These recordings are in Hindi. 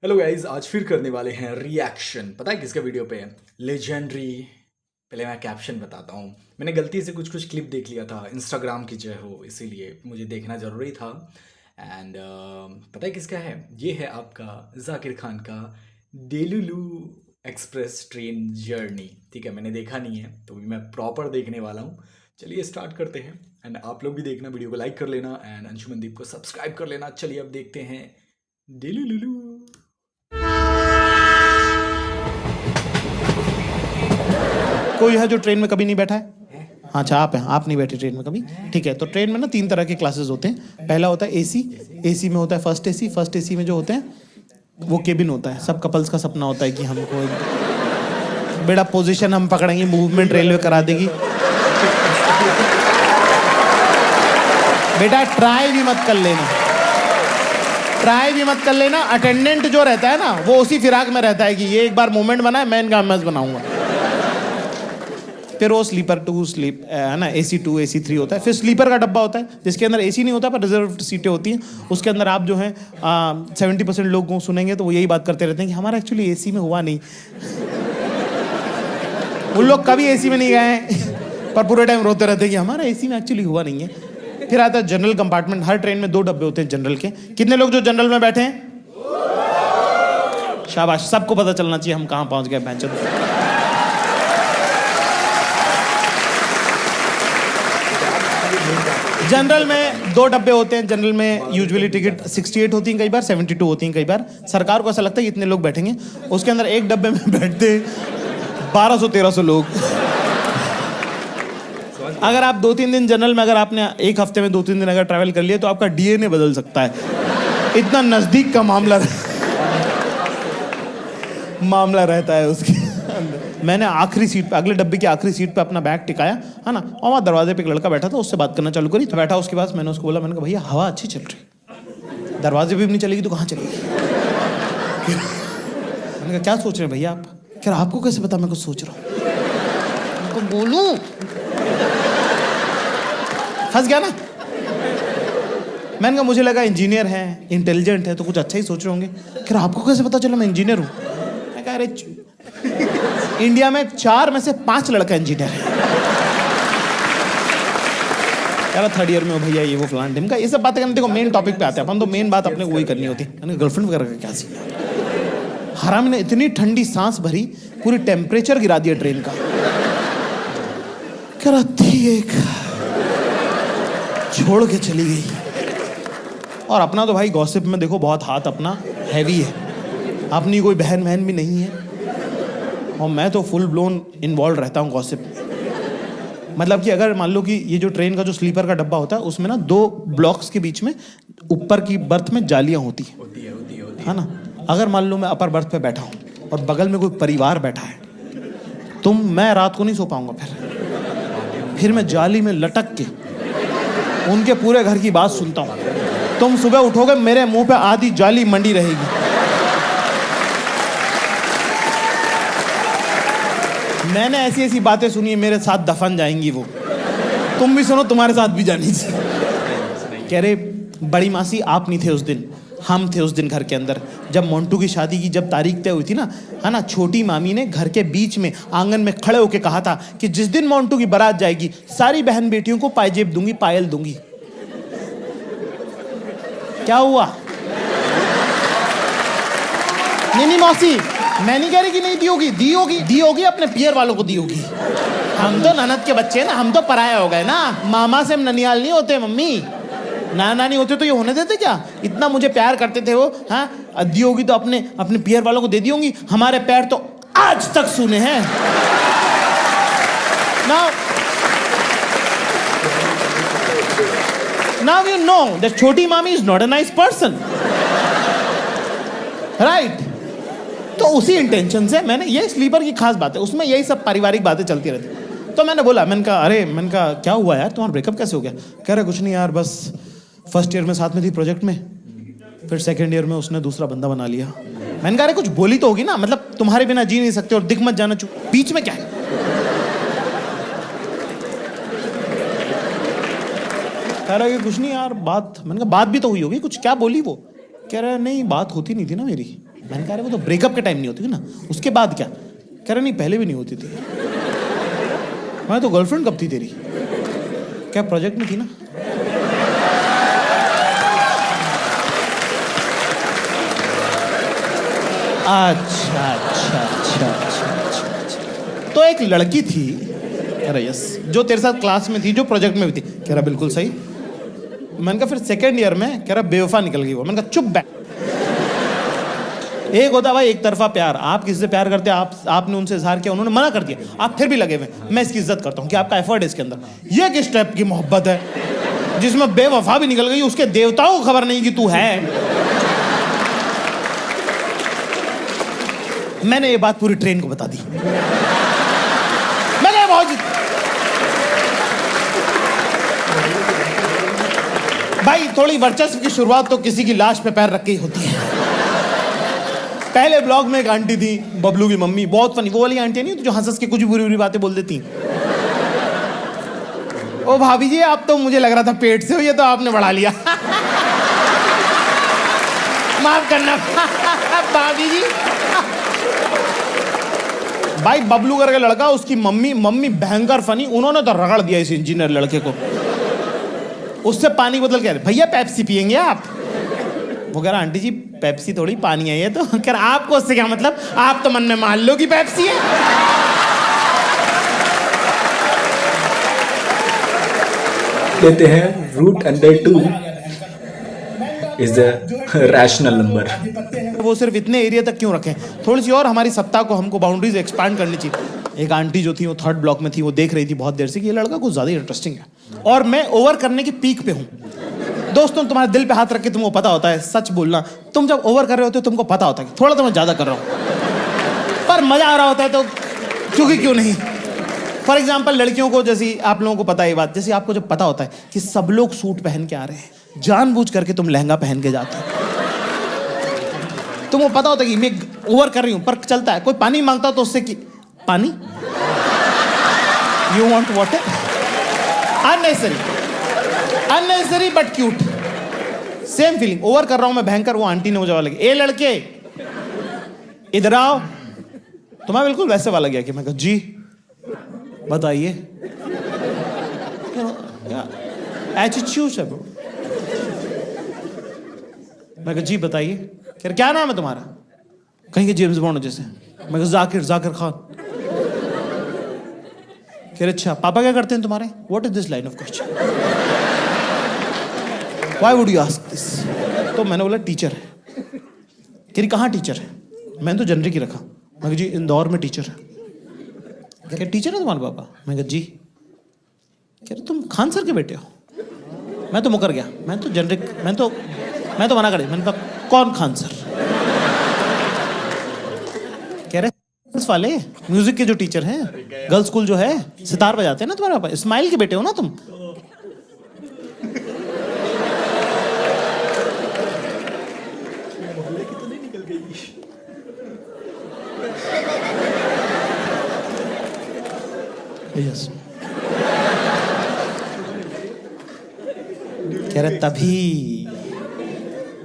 हेलो गाइज, आज फिर करने वाले हैं रिएक्शन। पता है किसका वीडियो पे है? लेजेंडरी। पहले मैं कैप्शन बताता हूँ। मैंने गलती से कुछ कुछ क्लिप देख लिया था, इंस्टाग्राम की जय हो, इसीलिए मुझे देखना ज़रूरी था। एंड पता है किसका है? ये है आपका जाकिर खान का डेलुलू एक्सप्रेस ट्रेन जर्नी। ठीक है, मैंने देखा नहीं है तो मैं प्रॉपर देखने वाला हूँ। चलिए स्टार्ट करते हैं। एंड आप लोग भी देखना, वीडियो को लाइक कर लेना एंड अंशुमनदीप को सब्सक्राइब कर लेना। चलिए अब देखते हैं डेलुलू। कोई है जो ट्रेन में कभी नहीं बैठा है? अच्छा, आप हैं, आप नहीं बैठे ट्रेन में कभी? ठीक है, तो ट्रेन में ना 3 तरह के क्लासेस होते हैं। पहला होता है एसी। एसी में होता है फर्स्ट एसी। फर्स्ट एसी में जो होते हैं वो केबिन होता है। सब कपल्स का सपना होता है कि हमको बेटा पोजीशन हम पकड़ेंगे, मूवमेंट रेलवे करा देगी। बेटा ट्राई भी मत कर लेना, ट्राई भी मत कर लेना। अटेंडेंट जो रहता है ना वो उसी फिराक में रहता है कि ये एक बार मूवमेंट बनाए, मैं इनका एमएस बनाऊंगा। फिर वो स्लीपर 2 स्लीप है ना, AC 2 AC 3 होता है। फिर स्लीपर का डब्बा होता है जिसके अंदर AC नहीं होता पर रिजर्व सीटें होती हैं। उसके अंदर आप जो हैं 70% लोग को सुनेंगे तो वो यही बात करते रहते हैं कि हमारा एक्चुअली AC में हुआ नहीं। उन लोग कभी AC में नहीं गए हैं पर पूरे टाइम रोते रहते हैं कि हमारा AC में एक्चुअली हुआ नहीं है। फिर आता है जनरल कंपार्टमेंट। हर ट्रेन में 2 डब्बे होते हैं जनरल के। कितने लोग जो जनरल में बैठे हैं? शाबाश, सबको पता चलना चाहिए हम कहाँ पहुँच गए बेंच। जनरल में 2 डब्बे होते हैं। जनरल में यूजुअली टिकट 68 होती हैं, कई बार 72 होती हैं। कई बार सरकार को ऐसा लगता है कि इतने लोग बैठेंगे। उसके अंदर एक डब्बे में बैठते 1200-1300 लोग। अगर आप 2-3 दिन जनरल में, अगर आपने एक हफ्ते में 2-3 दिन अगर ट्रैवल कर लिया तो आपका DNA बदल सकता है। इतना नजदीक का मामला रहता है उसके अंदर। मैंने आखिरी सीट पे, अगले डब्बे की आखिरी सीट पे अपना बैग टिकाया है ना, और वहाँ दरवाजे पे एक लड़का बैठा था, उससे बात करना चालू करी। तो बैठा, उसके पास मैंने उसको बोला, मैंने कहा भैया हवा अच्छी चल रही, दरवाजे पे भी नहीं चलेगी तो कहाँ चलेगी? मैंने कहा क्या सोच रहे हैं भैया आप? कह रहा आपको कैसे पता मैं कुछ सोच रहा हूँ? उनको बोलूं, फंस गया ना। मैंने कहा मुझे लगा इंजीनियर है, इंटेलिजेंट है तो कुछ अच्छा ही सोच रहे होंगे। कह रहा आपको कैसे पता चला मैं इंजीनियर हूँ? मैं कहा अरे इंडिया में 4 में से 5 लड़का इंजीनियर है। यार 3rd ईयर में हो भैया, ये वो फलान ढिमका, ये सब बातें करने। देखो मेन टॉपिक पे आते हैं अपन, तो मेन बात अपने को वही करनी होती है। मैंने गर्लफ्रेंड वगैरह का क्या सीन है? हराम ने इतनी ठंडी सांस भरी, पूरी टेम्परेचर गिरा दिया ट्रेन का। कह रहा थी एक, छोड़ के चली गई। और अपना तो भाई गॉसिप में देखो बहुत हाथ अपना हैवी है। अपनी कोई बहन बहन भी नहीं है और मैं तो फुल ब्लोन इन्वॉल्व रहता हूँ गॉसिप में। मतलब कि अगर मान लो कि ये जो ट्रेन का जो स्लीपर का डब्बा होता है उसमें ना 2 ब्लॉक्स के बीच में ऊपर की बर्थ में जालियां होती है ना। अगर मान लो मैं अपर बर्थ पे बैठा हूँ और बगल में कोई परिवार बैठा है तो मैं रात को नहीं सो पाऊंगा। फिर मैं जाली में लटक के उनके पूरे घर की बात सुनता हूँ। तुम सुबह उठोगे मेरे मुंह पे आधी जाली मंडी रहेगी। मैंने ऐसी ऐसी बातें सुनी है, मेरे साथ दफन जाएंगी वो। तुम भी सुनो, तुम्हारे साथ भी जानी चाहिए। कह रहे बड़ी मासी आप नहीं थे उस दिन, हम थे उस दिन घर के अंदर। जब मोंटू की शादी की जब तारीख तय हुई थी ना, है ना, छोटी मामी ने घर के बीच में आंगन में खड़े होके कहा था कि जिस दिन मोंटू की बारात जाएगी सारी बहन बेटियों को पायजेब दूंगी, पायल दूंगी। क्या हुआ? नहीं मौसी, मैं नहीं कह रही कि नहीं दी होगी अपने पियर वालों को दी होगी। हम तो ननद के बच्चे हैं ना, हम तो पराया हो गए ना। मामा से हम ननियाल नहीं होते मम्मी, नानी होते तो ये होने देते क्या? इतना मुझे प्यार करते थे वो। हाँ, दी होगी तो अपने पियर वालों को दे दी होंगी। हमारे पैर तो आज तक सूने हैं ना। Now you know that छोटी मामी is not a nice person, right? तो उसी इंटेंशन से मैंने, ये स्लीपर की खास बात है, उसमें यही सब पारिवारिक बातें चलती रहती। तो मैंने बोला, मैंने कहा क्या हुआ यार, तुम्हारा ब्रेकअप कैसे हो गया? कह रहा कुछ नहीं यार, बस फर्स्ट ईयर में साथ में थी प्रोजेक्ट में, फिर 2nd ईयर में उसने दूसरा बंदा बना लिया। मैंने कहा अरे कुछ बोली तो होगी ना, मतलब तुम्हारे बिना जी नहीं सकते और दिख मत जाना, चुप, बीच में क्या है? कह रहा कि कुछ नहीं यार बात। मैंने कहा बात भी तो हुई होगी कुछ, क्या बोली वो? कह रहा नहीं बात होती नहीं थी ना मेरी। मैंने कहा अरे वो तो ब्रेकअप के टाइम नहीं होती थी ना, उसके बाद क्या? कह रहा नहीं पहले भी नहीं होती थी। मैं तो गर्लफ्रेंड कब थी तेरी? क्या प्रोजेक्ट में थी ना? अच्छा अच्छा अच्छा अच्छा अच्छा। तो एक लड़की थी, कह रहा यस, जो तेरे साथ क्लास में थी, जो प्रोजेक्ट में भी थी। कह रहा बिल्कुल सही। मैंने कहा फिर सेकेंड ईयर में? कह रहा बेवफा निकल गई वो। मैंने कहा चुप बैठ। एक होता भाई एक तरफा प्यार, आप किसी से प्यार करते हैं, आपने उनसे इजहार किया, उन्होंने मना कर दिया, आप फिर भी लगे हुए। मैं इसकी इज्जत करता हूँ कि आपका एफर्ट है इसके अंदर। ये किस टाइप की मोहब्बत है जिसमें बेवफा भी निकल गई, उसके देवताओं को खबर नहीं कि तू है? मैंने ये बात पूरी ट्रेन को बता दी। मैं बहुत भाई थोड़ी वर्चस्व की शुरुआत तो किसी की लाश पे पैर रख के ही होती है। पहले ब्लॉग में एक आंटी थी, बबलू की मम्मी, बहुत फनी, वो वाली आंटी नहीं जो हंस के कुछ बुरी बुरी बातें बोल देती। ओ भाभी जी आप तो, मुझे लग रहा था पेट से हो, ये तो आपने बढ़ा लिया। माफ करना भाभी जी। भाई बबलू करके लड़का, उसकी मम्मी भयंकर फनी, उन्होंने तो रगड़ दिया इस इंजीनियर लड़के को। उससे पानी बोतल कह रहे भैया पेप्सी पियेंगे आप? वो कह रहा आंटी जी पेप्सी थोड़ी पानी है ये तो। कह रहा आपको उससे क्या मतलब, आप तो मन में मान लो कि पेप्सी है। लेते हैं root under 2 is a rational number. वो सिर्फ इतने एरिया तक क्यों रखें? थोड़ी सी और हमारी सत्ता को, हमको बाउंड्रीज एक्सपांड करनी चाहिए। एक आंटी जो थी वो 3rd ब्लॉक में थी, वो देख रही थी बहुत देर से कि ये लड़का कुछ ज्यादा इंटरेस्टिंग है और मैं ओवर करने की पीक पे हूँ। दोस्तों तुम्हारे दिल पे हाथ रख के तुमको पता होता है, सच बोलना, तुम जब ओवर कर रहे होते हो तुमको पता होता है कि थोड़ा तो मैं ज्यादा कर रहा हूँ, पर मजा आ रहा होता है तो क्योंकि क्यों नहीं। फॉर एग्जाम्पल लड़कियों को, जैसे आप लोगों को पता है ये बात, जैसे आपको जब पता होता है कि सब लोग सूट पहन के आ रहे हैं, जानबूझ करके तुम लहंगा पहन के जाते हो। तुमको पता होता है कि मैं ओवर कर रही हूं, पर चलता है। कोई पानी मांगता तो उससे कि पानी, you want water, unnecessary but cute. Same feeling, over कर रहा हूं मैं भयंकर। वो आंटी ने मुझे वाला किया, ए लड़के इधर आओ। तो मैं बिल्कुल वैसे वाला गया कि मैं कहा जी बताइए, एटीट्यूड है ब्रो। मैं कहा जी बताइए। कह क्या नाम है तुम्हारा? कहीं के जेम्स बॉन्ड जैसे। मैं कहा जाकिर खान। कह रहे अच्छा पापा क्या करते हैं तुम्हारे? What is this line of question, why would you ask this? तो मैंने बोला टीचर है। कह रही कहाँ टीचर है? मैंने तो जनरिक ही रखा। मैं कहा जी इंदौर में टीचर है। क्या टीचर है तुम्हारे पापा? मैं कहा जी। कह रहे तुम खान सर के बेटे हो? मैं तो मुकर गया, मैं तो जनरिक, मैं तो मना कर दिया। मैंने कहा कौन खान सर? कह रहे इस वाले म्यूजिक के जो टीचर हैं, गर्ल्स स्कूल जो है, सितार बजाते हैं ना तुम्हारे पापा, इस्माइल के बेटे हो ना तुम? यस। कह रहे तभी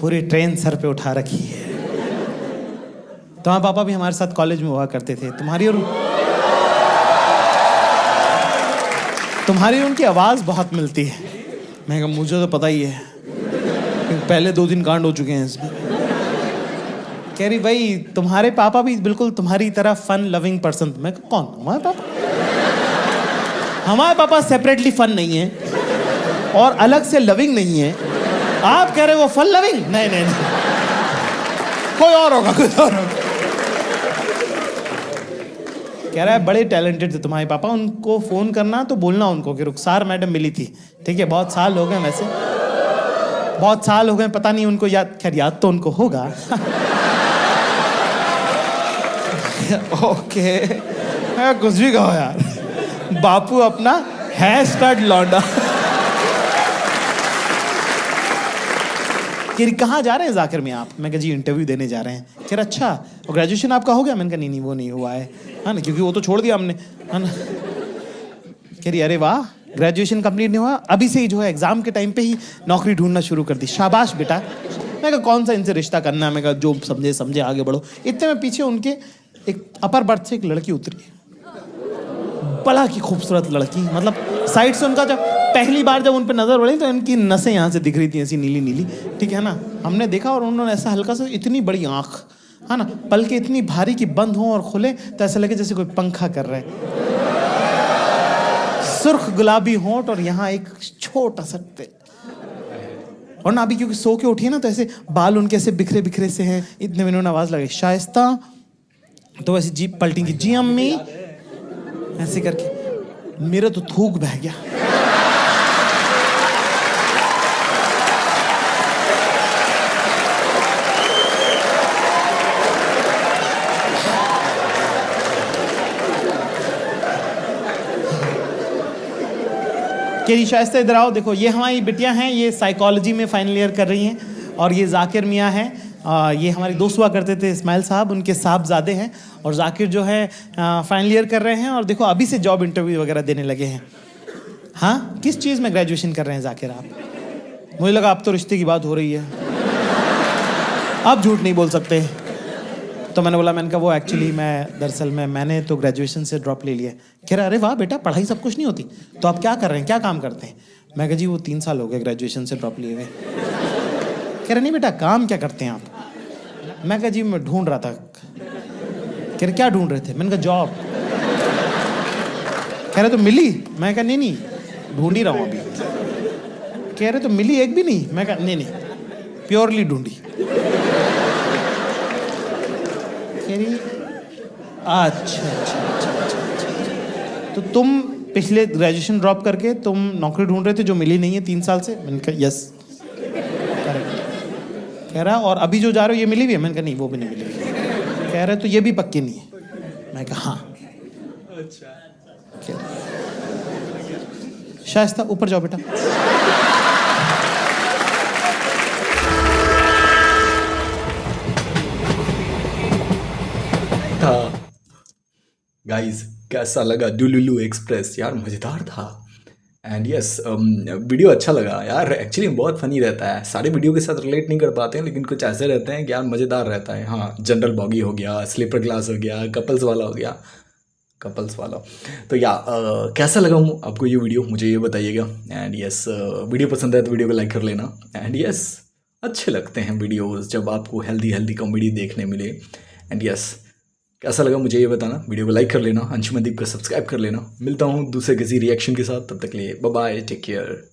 पूरी ट्रेन सर पे उठा रखी है। तुम्हारे पापा भी हमारे साथ कॉलेज में हुआ करते थे। तुम्हारी और उनकी आवाज बहुत मिलती है। मैं कहा मुझे तो पता ही है, पहले 2 दिन कांड हो चुके हैं इसमें। कह रही भाई तुम्हारे पापा भी बिल्कुल तुम्हारी तरह फन लविंग पर्सन। मैं कहा कौन? हमारे पापा? हमारे पापा सेपरेटली फन नहीं है और अलग से लविंग नहीं है। आप कह रहे वो फन लविंग? नहीं, कोई और होगा। कह रहा है बड़े टैलेंटेड थे तुम्हारे पापा, उनको फोन करना तो बोलना उनको कि रुखसार मैडम मिली थी। ठीक है, बहुत साल हो गए, वैसे बहुत साल हो गए, पता नहीं उनको याद, खैर याद तो उनको होगा। ओके कुछ भी कहो यार, बापू अपना हैशटैग लौंडा। कहाँ जा रहे हैं जाकिर में आप? मैं कहा जी इंटरव्यू देने जा रहे हैं। कह रहा अच्छा, और ग्रेजुएशन आपका हो गया? मैंने कहा नहीं वो नहीं हुआ है ना, क्योंकि वो तो छोड़ दिया हमने, है ना। कह रही अरे वाह, ग्रेजुएशन कंप्लीट नहीं हुआ, अभी से ही जो है एग्जाम के टाइम पे ही नौकरी ढूंढना शुरू कर दी। शाबाश बेटा, मैं कहा कौन सा इनसे रिश्ता करना है, मैं कहा जो समझे समझे आगे बढ़ो। इतने में पीछे उनके एक अपर बर्थ से एक लड़की उतरी, बड़ा की खूबसूरत लड़की, मतलब साइड से उनका जब पहली बार जब उन पर नजर पड़ी तो इनकी नसें यहाँ से दिख रही थी ऐसी नीली नीली, ठीक है ना। हमने देखा और उन्होंने ऐसा हल्का सा, इतनी बड़ी आंख है ना, पलके इतनी भारी कि बंद हो और खुले तो ऐसा लगे जैसे कोई पंखा कर रहे हैं, सुर्ख गुलाबी होंठ और यहाँ एक छोटा सा और ना अभी क्योंकि सो के उठी है ना तो ऐसे बाल उनके ऐसे बिखरे बिखरे से हैं। इतने में उन्होंने आवाज लगाई शाइस्ता, तो ऐसी जीप पलटेंगी, जी अम्मी, ऐसे करके मेरा तो थूक बह गया। केरी शाइस्ता इधर आओ, देखो ये हमारी बिटियां हैं, ये साइकोलॉजी में फाइनल ईयर कर रही हैं, और ये जाकिर मियाँ हैं, ये हमारी दोस्त हुआ करते थे इस्माइल साहब, उनके साहबजादे हैं, और जाकिर जो है फाइनल ईयर कर रहे हैं, और देखो अभी से जॉब इंटरव्यू वगैरह देने लगे हैं। हाँ, किस चीज़ में ग्रेजुएशन कर रहे हैं जाकिर आप? मुझे लगा अब तो रिश्ते की बात हो रही है, आप झूठ नहीं बोल सकते। तो मैंने बोला, मैंने कहा वो एक्चुअली मैं दरअसल मैंने तो ग्रेजुएशन से ड्रॉप ले लिया। कह रहा अरे वाह बेटा, पढ़ाई सब कुछ नहीं होती, तो आप क्या कर रहे हैं, क्या काम करते हैं? मैं कहा जी वो 3 साल हो गए ग्रेजुएशन से ड्रॉप लिए हुए। कह रहे नहीं बेटा, काम क्या करते हैं आप? मैं कहा जी मैं ढूंढ रहा था। कह रहे क्या ढूंढ रहे थे? मैंने कहा जॉब। कह रहे तो मिली? मैं कहा नहीं ढूंढ ही रहा हूँ अभी। कह रहे तो मिली एक भी नहीं? मैं कहा नहीं प्योरली ढूंढी। अच्छा, तो तुम पिछले ग्रेजुएशन ड्रॉप करके तुम नौकरी ढूंढ रहे थे जो मिली नहीं है 3 साल से? मैंने कहा यस करेक्ट। कह रहा और अभी जो जा रहे हो ये मिली भी है? मैंने कहा नहीं वो भी नहीं मिली। कह रहे तो ये भी पक्की नहीं है? मैं कहा हाँ। अच्छा, शाइस्ता ऊपर जाओ बेटा। गाइस कैसा लगा डुलुलु एक्सप्रेस? यार मज़ेदार था। एंड यस वीडियो अच्छा लगा यार, एक्चुअली बहुत फनी रहता है। सारे वीडियो के साथ रिलेट नहीं कर पाते हैं, लेकिन कुछ ऐसे रहते हैं कि यार मज़ेदार रहता है। हाँ, जनरल बॉगी हो गया, स्लीपर क्लास हो गया, कपल्स वाला हो गया, कपल्स वाला। तो या कैसा लगा आपको ये वीडियो, मुझे ये बताइएगा। एंड यस वीडियो पसंद है तो वीडियो को लाइक कर लेना। एंड यस अच्छे लगते हैं वीडियोस जब आपको हेल्दी कॉमेडी देखने मिले। एंड यस कैसा लगा मुझे ये बताना, वीडियो को लाइक कर लेना, अंशुमनदीप को सब्सक्राइब कर लेना। मिलता हूँ दूसरे किसी रिएक्शन के साथ, तब तक के लिए बाय बाय, टेक केयर।